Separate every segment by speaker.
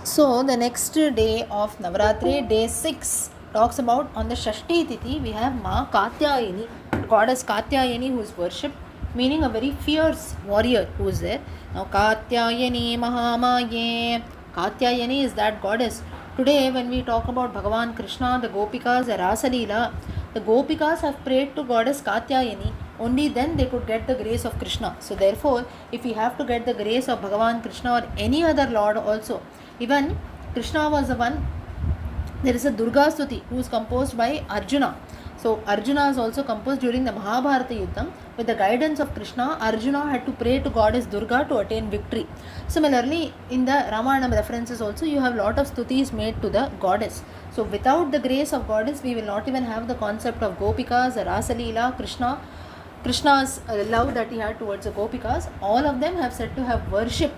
Speaker 1: So the next day of Navratri, day 6, talks about on the Shashti Tithi, we have Ma Katyayani, goddess Katyayani who is worshipped, meaning a very fierce warrior who is there. Now Katyayani Mahamaye, Katyayani is that goddess. Today when we talk about Bhagavan Krishna, the Gopikas, the Rasa Leela, the Gopikas have prayed to goddess Katyayani. Only then they could get the grace of Krishna. So therefore, if we have to get the grace of Bhagavan Krishna or any other Lord also, even Krishna was the one. There is a Durga Stuti who is composed by Arjuna. So Arjuna is also composed during the Mahabharata Yuddham. With the guidance of Krishna, Arjuna had to pray to goddess Durga to attain victory. Similarly, in the Ramayana references also, you have lot of stutis made to the goddess. So without the grace of goddess, we will not even have the concept of Gopikas, Rasa Leela, Krishna's love that he had towards the Gopikas. All of them have said to have worshipped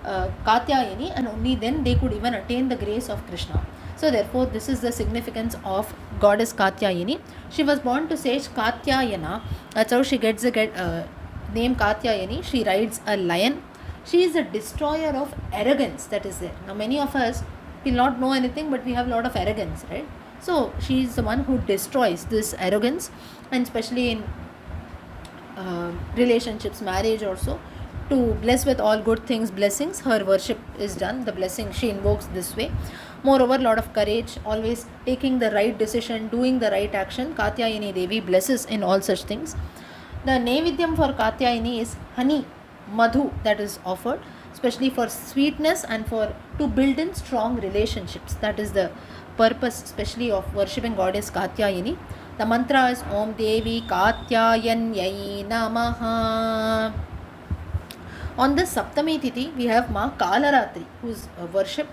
Speaker 1: Katyayani, and only then they could even attain the grace of Krishna. So therefore, this is the significance of goddess Katyayani. She was born to sage Katyayana. That's how she gets the name Katyayani. She rides a lion. She is a destroyer of arrogance that is there. Now many of us will not know anything, but we have a lot of arrogance, right? So she is the one who destroys this arrogance, and especially in relationships, marriage also, to bless with all good things, blessings, her worship is done. The blessing she invokes this way. Moreover, lot of courage, always taking the right decision, doing the right action. Katyayani Devi blesses in all such things. The Nevidyam for Katyayani is honey, madhu, that is offered, especially for sweetness and for to build in strong relationships. That is the purpose, especially of worshipping goddess Katyayani. The mantra is Om Devi Katyayanyai Namaha. On the Saptami Tithi, we have Ma Kalaratri, who is worshipped,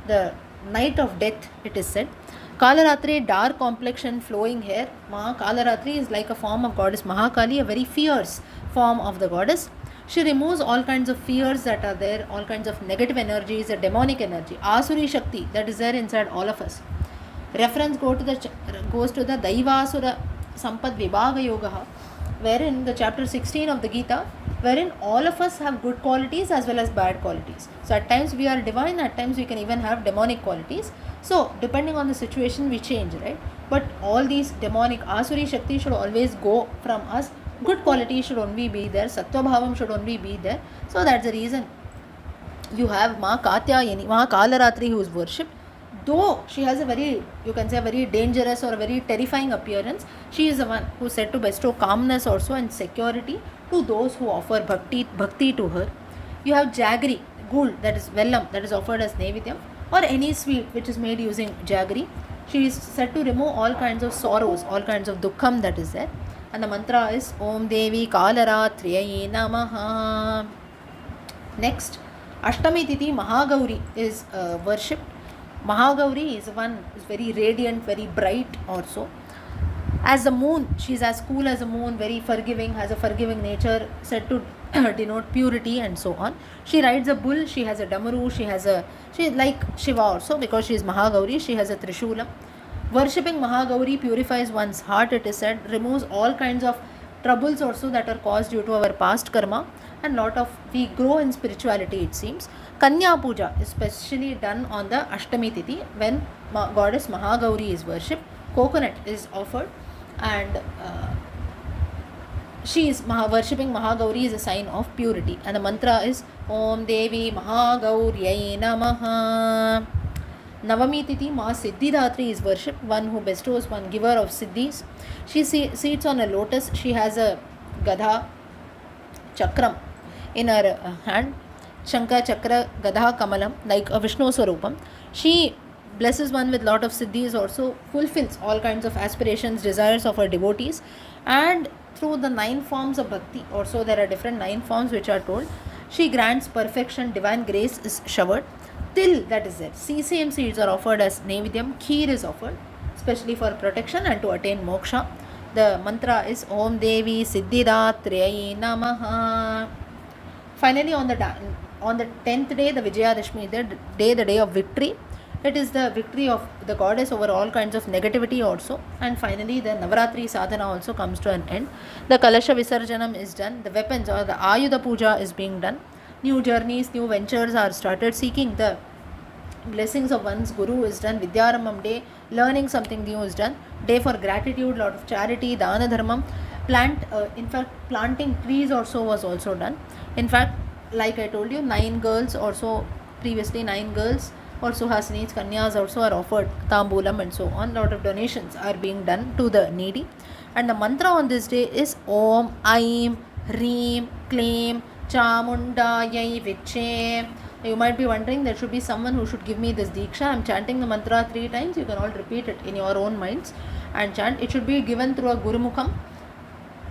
Speaker 1: the night of death, it is said. Kalaratri, dark complexion, flowing hair. Ma Kalaratri is like a form of goddess Mahakali, a very fierce form of the goddess. She removes all kinds of fears that are there, all kinds of negative energies, a demonic energy, Asuri Shakti that is there inside all of us. Reference goes to the Daivasura Sampad Vibhaga Yoga, wherein the chapter 16 of the Gita, wherein all of us have good qualities as well as bad qualities. So at times we are divine, at times we can even have demonic qualities. So depending on the situation we change, right? But all these demonic Asuri Shakti should always go from us. Good qualities should only be there, Sattva Bhavam should only be there. So that's the reason you have Ma Katyayani, Ma Kalaratri, who is worshipped. Though she has a very, you can say, a very dangerous or a very terrifying appearance, she is the one who is said to bestow calmness also and security to those who offer bhakti to her. You have jaggery, gul, that is vellam, that is offered as nevidyam, or any sweet which is made using jaggery. She is said to remove all kinds of sorrows, all kinds of dukkham that is there. And the mantra is Om Devi Kalaratriyai Namaha. Next, Ashtami Tithi Mahagauri is worshipped. Mahagauri is one who is very radiant, very bright also. As the moon, she is as cool as a moon, very forgiving, has a forgiving nature, said to denote purity and so on. She rides a bull, she has a damaru, she is like Shiva also, because she is Mahagauri, she has a Trishulam. Worshipping Mahagauri purifies one's heart, it is said, removes all kinds of troubles also that are caused due to our past karma, and we grow in spirituality, it seems. Kanya Puja is specially done on the Ashtami Tithi when goddess Mahagauri is worshipped. Coconut is offered, and she is worshipping Mahagauri is a sign of purity, and the mantra is Om Devi Mahagauryai Namaha. Navami Tithi, Ma Siddhidatri is worshipped, one who bestows, one giver of siddhis. She sits on a lotus, she has a Gadha Chakram in her hand, Shankha Chakra Gadha Kamalam, like a Vishnu Swarupam. She blesses one with lot of siddhis, also fulfills all kinds of aspirations, desires of her devotees, and through the 9 forms of bhakti, also there are different 9 forms which are told, she grants perfection, divine grace is showered. Till, that is there, CCM seeds are offered as Nevidyam, Kheer is offered, especially for protection and to attain moksha. The mantra is Om Devi Siddhidatriyai Namaha. Finally, on the 10th day, the Vijayadashmi, the day of victory. It is the victory of the goddess over all kinds of negativity also. And finally, the Navratri sadhana also comes to an end. The Kalasha Visarjanam is done. The weapons or the Ayudha Puja is being done. New journeys, new ventures are started, seeking the blessings of one's guru is done. Vidyarambham day, learning something new is done. Day for gratitude, lot of charity, dana dharmam. In fact, planting trees also was also done. In fact, like I told you, 9 girls also, previously 9 girls or Suhasini's Kanyas also are offered Tambulam and so on. Lot of donations are being done to the needy. And the mantra on this day is Om Aim Reem Kleem Chamundayai Viche. You might be wondering, there should be someone who should give me this Diksha. I am chanting the mantra 3 times. You can all repeat it in your own minds and chant. It should be given through a Guru Mukham.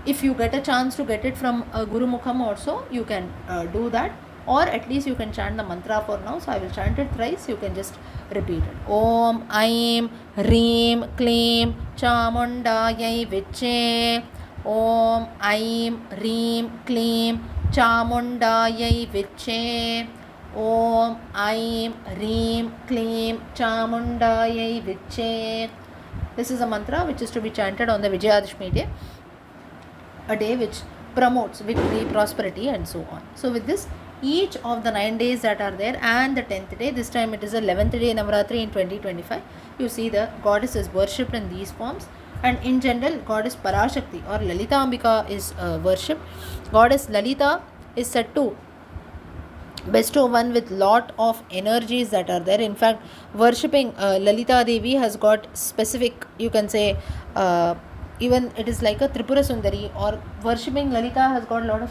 Speaker 1: If you get a chance to get it from a Guru Mukham also, you can do that. Or at least you can chant the mantra for now. So I will chant it thrice. You can just repeat it. Om Aim Reem Kleem Chamundayai Viche. Om Aim Reem Kleem Chamundayai Viche. Om Aim Reem Kleem Chamundayai Viche. This is a mantra which is to be chanted on the Vijayadashmi day, a day which promotes victory, prosperity and so on. So with this, each of the 9 days that are there and the 10th day, this time it is the 11th day Navratri in 2025, you see the goddess is worshipped in these forms. And in general, goddess Parashakti or Lalita Ambika is worshipped. Goddess Lalita is said to bestow one with lot of energies that are there. In fact, worshipping Lalita Devi has got specific, you can say, even it is like a Tripura Sundari, or worshipping Lalita has got a lot of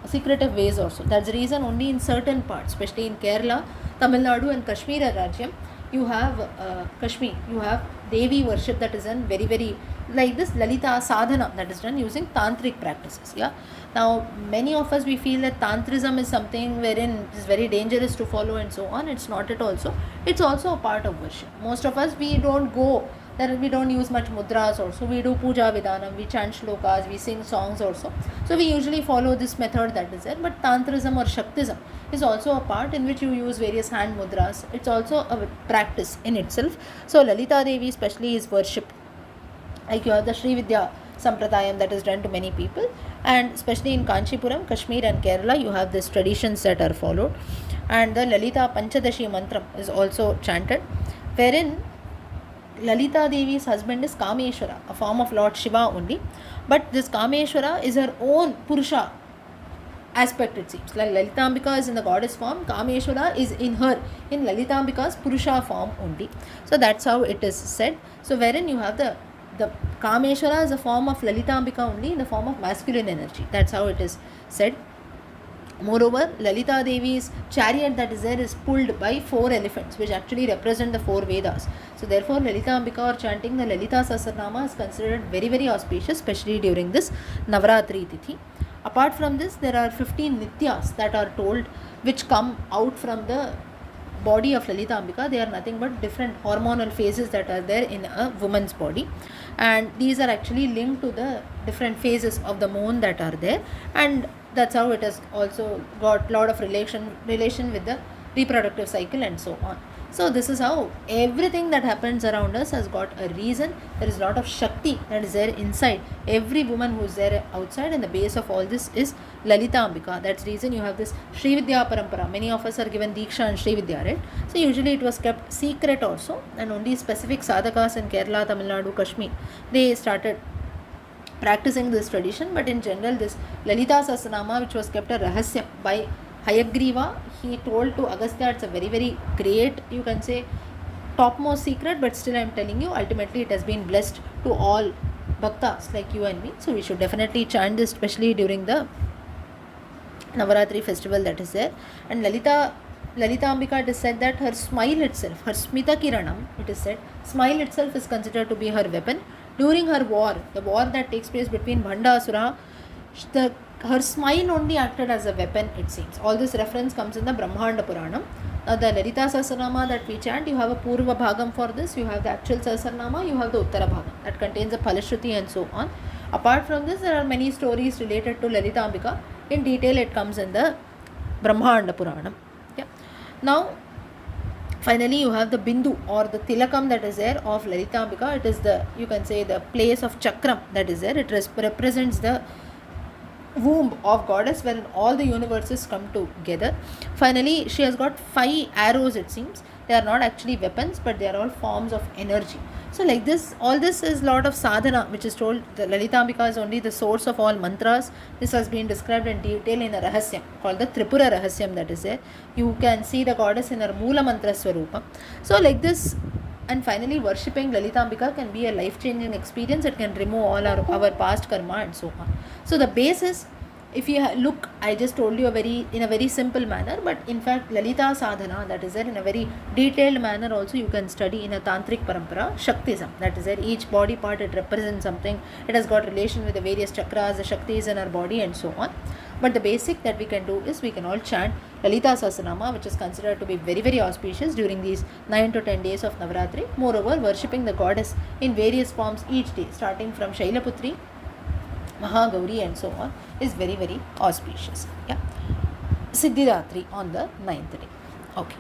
Speaker 1: secretive ways also. That's the reason only in certain parts, especially in Kerala, Tamil Nadu and Kashmir Rajyam, you have Kashmir, you have Devi worship that is done very, very like this Lalita sadhana that is done using tantric practices. Yeah. Now, many of us, we feel that tantrism is something wherein it is very dangerous to follow and so on. It's not at all so. It's also a part of worship. Most of us, we don't go there, we don't use much mudras also. We do puja vidhanam, we chant shlokas, we sing songs also. So we usually follow this method that is there. But tantrism or shaktism is also a part in which you use various hand mudras. It's also a practice in itself. So Lalita Devi especially is worshipped. Like you have the Sri Vidya Sampradayam that is done to many people, and especially in Kanchipuram, Kashmir and Kerala, you have these traditions that are followed. And the Lalita Panchadashi Mantram is also chanted, wherein Lalita Devi's husband is Kameshwara, a form of Lord Shiva only. But this Kameshwara is her own Purusha aspect, it seems. Like Lalita Ambika is in the goddess form, Kameshwara is in Lalita Ambika's Purusha form only. So that's how it is said. So wherein you have the Kameshwara is a form of Lalita Ambika only in the form of masculine energy. That's how it is said. Moreover, Lalita Devi's chariot that is there is pulled by 4 elephants, which actually represent the 4 Vedas. So therefore, Lalita Ambika or chanting the Lalita Sahasranama is considered very, very auspicious, especially during this Navratri Tithi. Apart from this, there are 15 Nityas that are told, which come out from the body of Lalita Ambika. They are nothing but different hormonal phases that are there in a woman's body, and these are actually linked to the different phases of the moon that are there, and that's how it has also got a lot of relation with the reproductive cycle and so on. So this is how everything that happens around us has got a reason. There is a lot of Shakti that is there inside every woman who is there outside, and the base of all this is Lalita Ambika. That's the reason you have this Sri Vidya Parampara. Many of us are given Diksha and Sri Vidya, right? So usually it was kept secret also, and only specific sadhakas in Kerala, Tamil Nadu, Kashmir, they started practicing this tradition. But in general, this Lalita Sahasranama, which was kept a rahasya by Hayagriva, he told to Agastya, it's a very, very great, you can say, topmost secret, but still I am telling you, ultimately it has been blessed to all bhaktas like you and me. So we should definitely chant this, especially during the Navaratri festival that is there. And Lalita Ambika, it is said that her smile itself, her Smita Kiranam, it is said, smile itself is considered to be her weapon. During her war, the war that takes place between Bhanda Asura, her smile only acted as a weapon, it seems. All this reference comes in the Brahmanda Puranam. Now the Lalita Sahasranama that we chant, you have a Purva Bhagam for this, you have the actual Sahasranama, you have the Uttara Bhagam that contains the Palashruti and so on. Apart from this, there are many stories related to Lalita Ambika. In detail, it comes in the Brahmanda Puranam. Yeah. Now, finally, you have the Bindu or the Tilakam that is there of Lalita Ambika. It is the, you can say, the place of Chakram that is there. It represents the womb of goddess wherein all the universes come together. Finally, she has got 5 arrows, it seems. They are not actually weapons, but they are all forms of energy. So like this, all this is lot of sadhana, which is told. The Lalitambika is only the source of all mantras. This has been described in detail in a rahasyam called the Tripura Rahasyam, that is there. You can see the goddess in her Moola Mantra Swarupa. So like this, and finally worshipping Lalitambika can be a life-changing experience. It can remove all our past karma and so on. So the base is, if you look, I just told you in a very simple manner, but in fact Lalita sadhana, that is there, in a very detailed manner also you can study in a tantric parampara. Shaktism, that is there, each body part, it represents something, it has got relation with the various chakras, the shaktis in our body and so on. But the basic that we can do is we can all chant Lalita Sahasranama, which is considered to be very very auspicious during these 9 to 10 days of Navratri. Moreover, worshipping the goddess in various forms each day, starting from Shailaputri, Mahagauri and so on, is very very auspicious. Yeah, Siddhidatri on the 9th day. Okay.